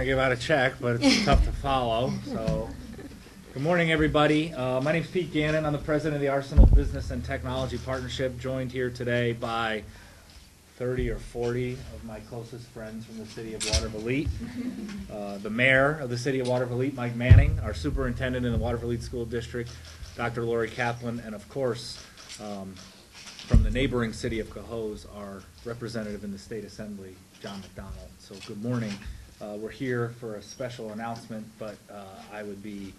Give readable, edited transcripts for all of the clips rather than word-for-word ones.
I give out a check, but it's tough to follow. So, good morning, everybody. My name is Pete Gannon. I'm the president of the Arsenal Business and Technology Partnership, joined here today by 30 or 40 of my closest friends from the city of Watervliet. The mayor of the city of Watervliet, Mike Manning, our superintendent in the Watervliet School District, Dr. Lori Kaplan, and of course, from the neighboring city of Cohoes, our representative in the State Assembly, John McDonald. So good morning. We're here for a special announcement, but I would be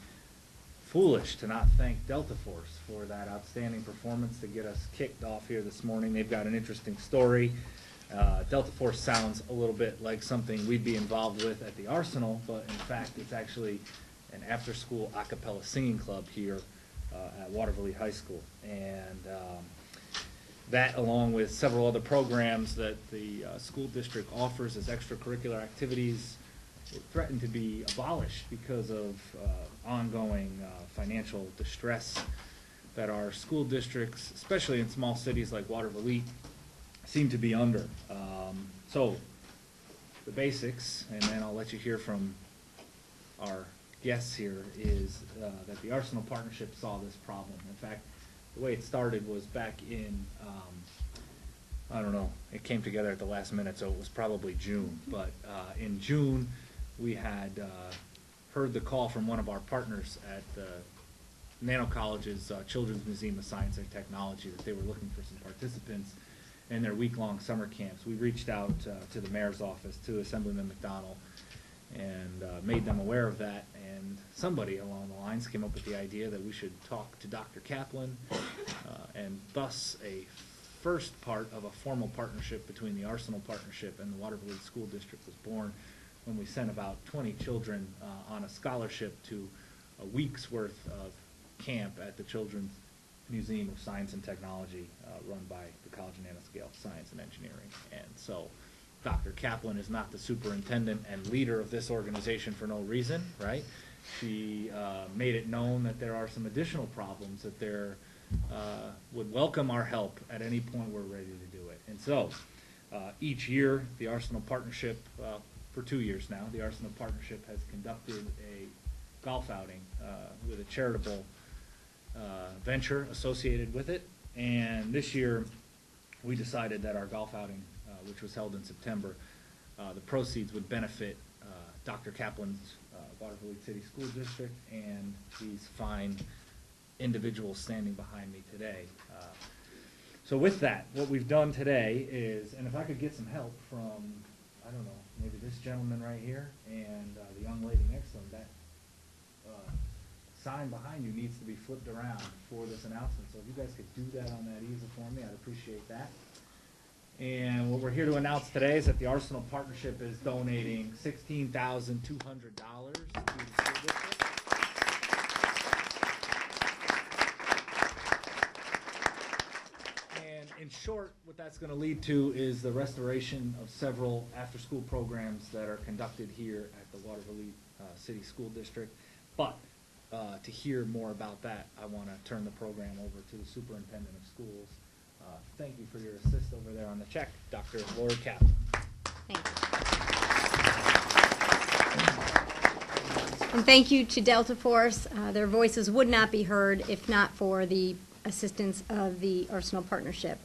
foolish to not thank Delta Force for that outstanding performance to get us kicked off here this morning. They've got an interesting story. Delta Force sounds a little bit like something we'd be involved with at the Arsenal, but in fact it's actually an after-school a cappella singing club here at Watervliet High School. And that, along with several other programs that the school district offers as extracurricular activities, threatened to be abolished because of ongoing financial distress that our school districts, especially in small cities like Watervliet, seem to be under. So the basics, and then I'll let you hear from our guests here, is that the Arsenal Partnership saw this problem. In fact, the way it started was back in, I don't know, it came together at the last minute, so it was probably June. But in June, we had heard the call from one of our partners at the Nano College's Children's Museum of Science and Technology that they were looking for some participants in their week-long summer camps. We reached out to the mayor's office, to Assemblyman McDonald, and made them aware of that. And somebody along the lines came up with the idea that we should talk to Dr. Kaplan, and thus a first part of a formal partnership between the Arsenal Partnership and the Watervliet School District was born when we sent about 20 children on a scholarship to a week's worth of camp at the Children's Museum of Science and Technology run by the College of Nanoscale Science and Engineering. And so Dr. Kaplan is not the superintendent and leader of this organization for no reason, right? She made it known that there are some additional problems that there would welcome our help at any point we're ready to do it. And so each year, the Arsenal Partnership, for 2 years now, the Arsenal Partnership has conducted a golf outing with a charitable venture associated with it. And this year, we decided that our golf outing, which was held in September, the proceeds would benefit Dr. Kaplan's Watervliet City School District and these fine individuals standing behind me today. So with that, what we've done today is, and if I could get some help from, I don't know, maybe this gentleman right here and the young lady next to him, that sign behind you needs to be flipped around for this announcement. So if you guys could do that on that easel for me, I'd appreciate that. And what we're here to announce today is that the Arsenal Partnership is donating $16,200 to the school district. And in short, what that's going to lead to is the restoration of several after-school programs that are conducted here at the Watervliet City School District. But to hear more about that, I want to turn the program over to the superintendent of schools. Thank you for your assist over there on the check, Dr. Lori Kaplan. Thank you. And thank you to Delta Force. Their voices would not be heard if not for the assistance of the Arsenal Partnership.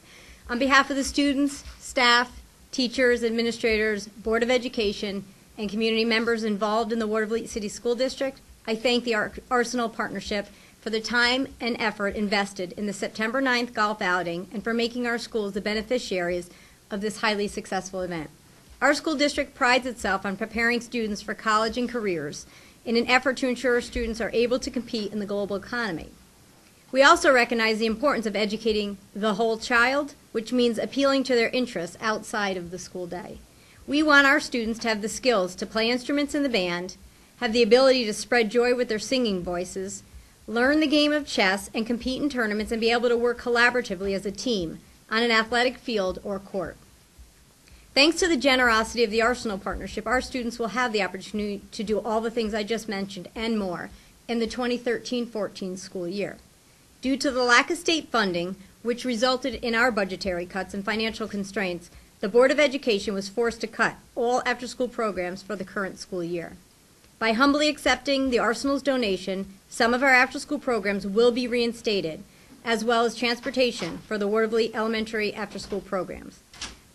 On behalf of the students, staff, teachers, administrators, Board of Education, and community members involved in the Watervliet City School District, I thank the Arsenal Partnership for the time and effort invested in the September 9th golf outing and for making our schools the beneficiaries of this highly successful event. Our school district prides itself on preparing students for college and careers in an effort to ensure students are able to compete in the global economy. We also recognize the importance of educating the whole child, which means appealing to their interests outside of the school day. We want our students to have the skills to play instruments in the band, have the ability to spread joy with their singing voices, learn the game of chess, and compete in tournaments and be able to work collaboratively as a team on an athletic field or court. Thanks to the generosity of the Arsenal Partnership, our students will have the opportunity to do all the things I just mentioned and more in the 2013-14 school year. Due to the lack of state funding, which resulted in our budgetary cuts and financial constraints, the Board of Education was forced to cut all after-school programs for the current school year. By humbly accepting the Arsenal's donation, some of our after-school programs will be reinstated, as well as transportation for the Watervliet Elementary after-school programs.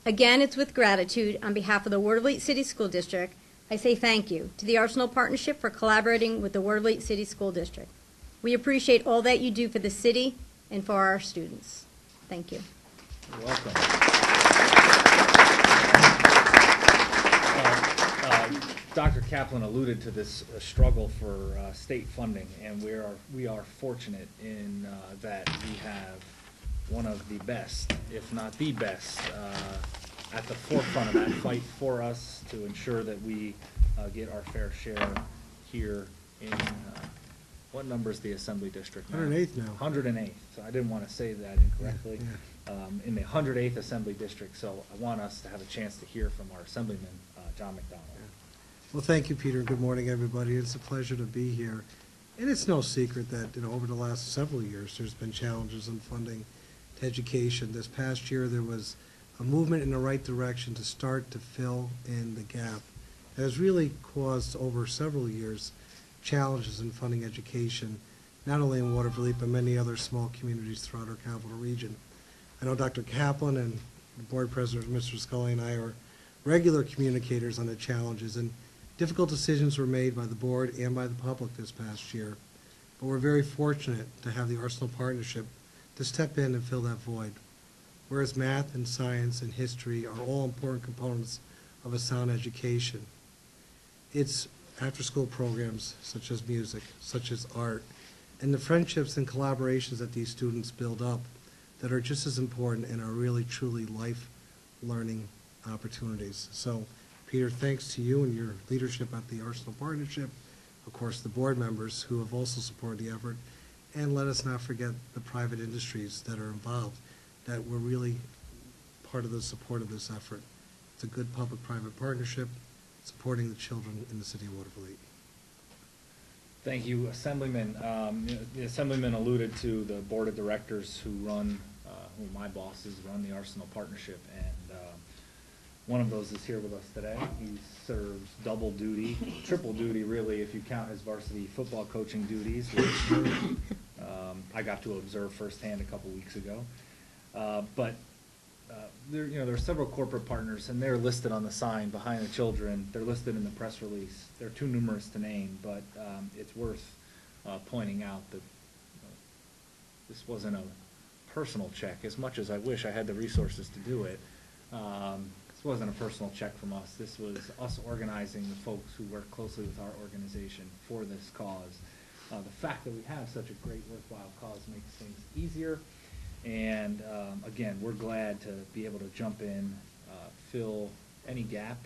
Again, it's with gratitude on behalf of the Watervliet City School District. I say thank you to the Arsenal Partnership for collaborating with the Watervliet City School District. We appreciate all that you do for the city and for our students. Thank you. You're welcome. Dr. Kaplan alluded to this struggle for state funding, and we are fortunate in that we have one of the best, if not the best, at the forefront of that fight for us to ensure that we get our fair share here in, what number is the Assembly District now? 108th now. 108th, so I didn't want to say that incorrectly. Yeah. In the 108th Assembly District, so I want us to have a chance to hear from our Assemblyman, John McDonald. Well, thank you, Peter. Good morning, everybody. It's a pleasure to be here. And it's no secret that, over the last several years, there's been challenges in funding to education. This past year, there was a movement in the right direction to start to fill in the gap that has really caused, over several years, challenges in funding education, not only in Watervliet, but many other small communities throughout our capital region. I know Dr. Kaplan and the board president, Mr. Scully, and I are regular communicators on the challenges, and difficult decisions were made by the board and by the public this past year, but we're very fortunate to have the Arsenal Partnership to step in and fill that void. Whereas math and science and history are all important components of a sound education, it's after-school programs such as music, such as art, and the friendships and collaborations that these students build up that are just as important and are really, truly life learning opportunities. So, Peter, thanks to you and your leadership at the Arsenal Partnership, of course, the board members who have also supported the effort, and let us not forget the private industries that are involved, that were really part of the support of this effort. It's a good public-private partnership supporting the children in the city of Watervliet. Thank you, Assemblyman. The Assemblyman alluded to the board of directors who run, who my bosses run the Arsenal Partnership, and one of those is here with us today. He serves double duty, triple duty really, if you count his varsity football coaching duties, which I got to observe firsthand a couple weeks ago. But there are several corporate partners, and they're listed on the sign behind the children. They're listed in the press release. They're too numerous to name, but it's worth pointing out that this wasn't a personal check, as much as I wish I had the resources to do it. This wasn't a personal check from us. This was us organizing the folks who work closely with our organization for this cause. The fact that we have such a great, worthwhile cause makes things easier. And again, we're glad to be able to jump in, fill any gap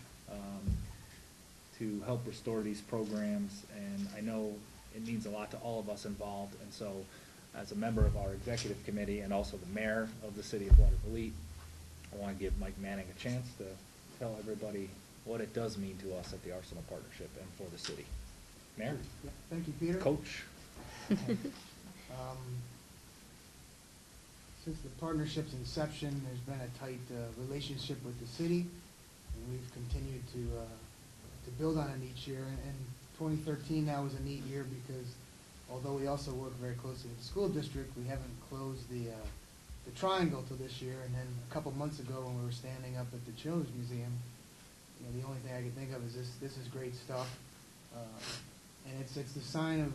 to help restore these programs. And I know it means a lot to all of us involved. And so, as a member of our executive committee and also the mayor of the city of Watervliet, I want to give Mike Manning a chance to tell everybody what it does mean to us at the Arsenal Partnership and for the city. Mayor? Yeah, thank you, Peter. Coach? Since the partnership's inception, there's been a tight relationship with the city, and we've continued to build on it each year. And 2013 now was a neat year because although we also work very closely with the school district, we haven't closed the triangle till this year. And then a couple months ago, when we were standing up at the Children's Museum, the only thing I could think of is this is great stuff, and it's the sign of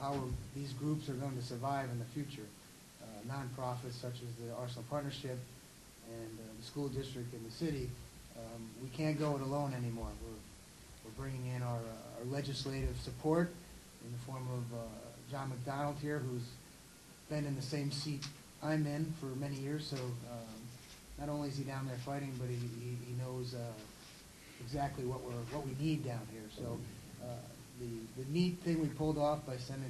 how these groups are going to survive in the future. Nonprofits such as the Arsenal Partnership and the school district and the city, we can't go it alone anymore. We're bringing in our legislative support in the form of John McDonald here, who's been in the same seat I'm in for many years. So not only is he down there fighting, but he knows exactly what we need down here. So the neat thing we pulled off by sending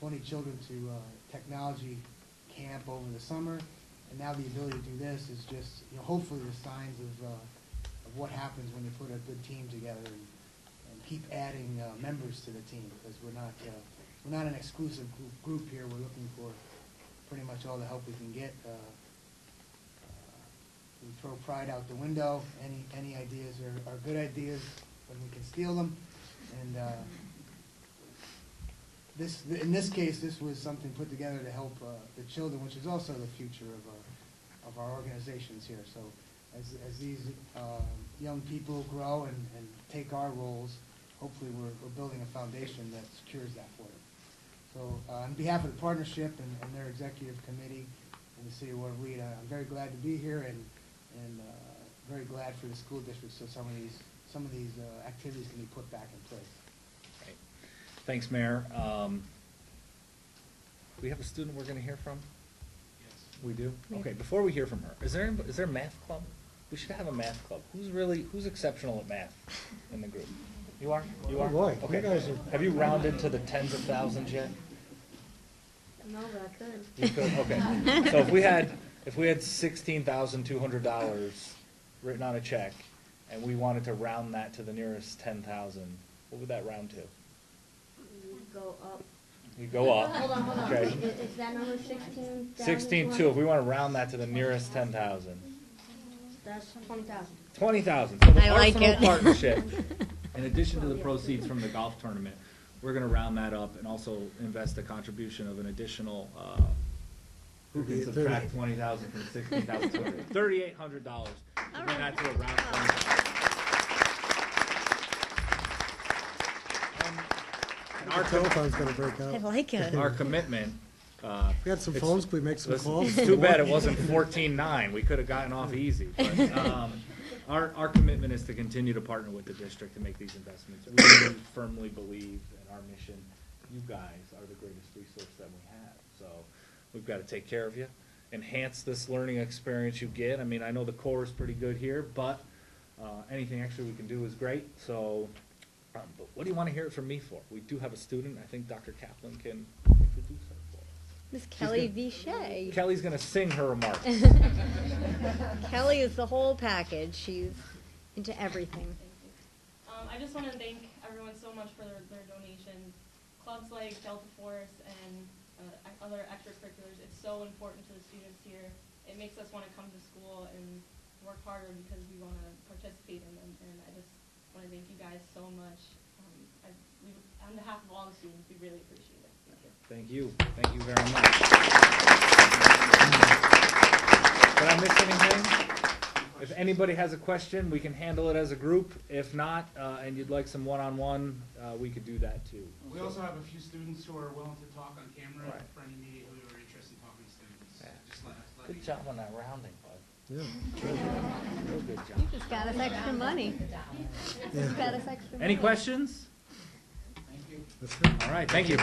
20 children to technology camp over the summer, and now the ability to do this is just hopefully the signs of what happens when you put a good team together and keep adding members to the team, because we're not an exclusive group here. We're looking for pretty much all the help we can get we throw pride out the window. Any ideas are good ideas when we can steal them. And in this case, this was something put together to help the children, which is also the future of our organizations here. So as these young people grow and take our roles, hopefully we're building a foundation that secures that for them. So on behalf of the partnership and their executive committee and the city of Watervliet, I'm very glad to be here and very glad for the school district, so some of these activities can be put back in place. Right. Thanks, Mayor. We have a student we're going to hear from? Yes. We do? Okay, before we hear from her, is there a math club? We should have a math club. Who's exceptional at math in the group? You are? You are? Oh, boy. Okay. You guys are... Have you rounded to the tens of thousands yet? No, but I could. You could? Okay. So if we had $16,200 written on a check and we wanted to round that to the nearest 10,000, what would that round to? Go up. You go up. Hold on. Okay. Is that number 16? 16.2. If we want to round that to the nearest 10,000. That's 20,000. 20,000. So the I like Arsenal it. partnership, in addition to the proceeds from the golf tournament, we're going to round that up and also invest a contribution of an additional, who can subtract 20,000 from 16,200? $3,800 to bring that to a round 20,000. And Our telephone's going to break I out. like it. our commitment. We got some it's- phones, can we make some Listen, calls? it's too bad it wasn't 14-9. We could have gotten off easy. But our commitment is to continue to partner with the district to make these investments. We really firmly believe in our mission. You guys are the greatest resource that we have. So we've got to take care of you, enhance this learning experience you get. I mean, I know the core is pretty good here, but anything extra we can do is great. So, but what do you want to hear it from me for? We do have a student. I think Dr. Kaplan can introduce her for us. Miss Kelly Vichet. Kelly's going to sing her remarks. Kelly is the whole package. She's into everything. I just want to thank everyone so much for their donations. Clubs like Delta Force and other extracurriculars, it's so important to the students here. It makes us want to come to school and work harder because we want to participate in them. And I just want to thank you guys so much. On behalf of all the students, we really appreciate it. Thank you. Thank you very much. Did I miss anything? If anybody has a question, we can handle it as a group. If not, and you'd like some one-on-one, we could do that too. We also have a few students who are willing to talk on camera Right. for any media who are interested in talking to students. Yeah. Just let Good me job on that rounding, bud. Yeah. Real good job. You just got us extra money. You got us extra money. Any questions? Thank you. That's good. All right, thank you.